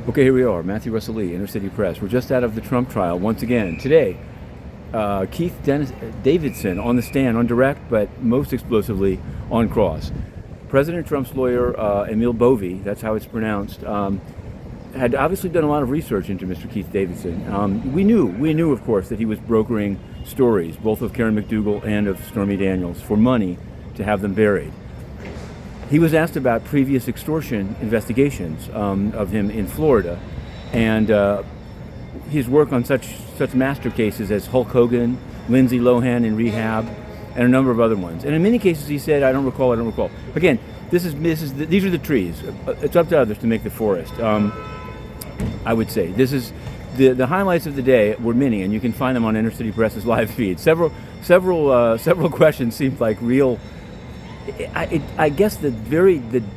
Okay, here we are, Matthew Russell Lee, Inner City Press. We're just out of the Trump trial once again. Today, Davidson on the stand on direct, but most explosively on cross. President Trump's lawyer, Emil Bovey, that's how it's pronounced, had obviously done a lot of research into Mr. Keith Davidson. We knew, of course, that he was brokering stories, both of Karen McDougal and of Stormy Daniels, for money to have them buried. He was asked about previous extortion investigations of him in Florida, and his work on such master cases as Hulk Hogan, Lindsay Lohan in rehab, and a number of other ones. And in many cases, he said, "I don't recall." Again, these are the trees. It's up to others to make the forest. I would say this is the highlights of the day were many, and you can find them on Inner City Press's live feed. Several questions seemed like real. I guess the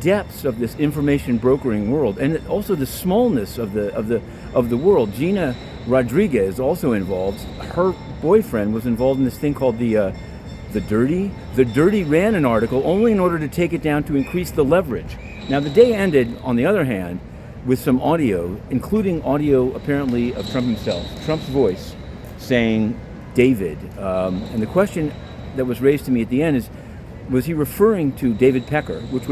depths of this information brokering world, and also the smallness of the world. Gina Rodriguez also involved. Her boyfriend was involved in this thing called the Dirty ran an article only in order to take it down to increase the leverage. Now the day ended, on the other hand, with some audio, including audio apparently of Trump himself, Trump's voice saying David, and the question that was raised to me at the end is, was he referring to David Pecker, which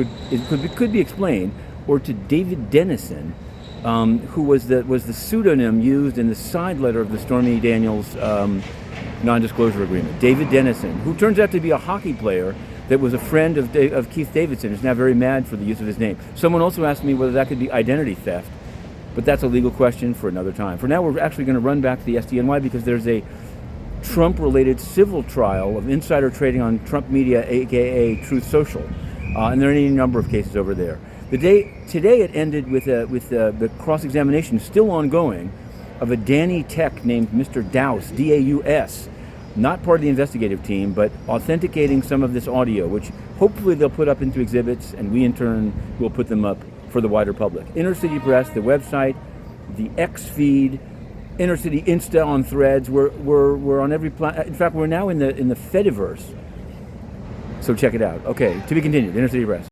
could be explained, or to David Dennison, who was the pseudonym used in the side letter of the Stormy Daniels non-disclosure agreement? David Dennison, who turns out to be a hockey player that was a friend of Keith Davidson, is now very mad for the use of his name. Someone also asked me whether that could be identity theft, but that's a legal question for another time. For now, we're actually going to run back to the SDNY because there's a Trump-related civil trial of insider trading on Trump Media, aka Truth Social, and there are any number of cases over there. Today it ended with the cross-examination still ongoing of a Danny Tech named Mr. Daus, D-A-U-S, not part of the investigative team, but authenticating some of this audio, which hopefully they'll put up into exhibits, and we in turn will put them up for the wider public. Inner City Press, the website, the X feed, Inner City Insta on Threads. We're on every in fact, we're now in the Fediverse. So check it out. Okay, to be continued. Inner City Press.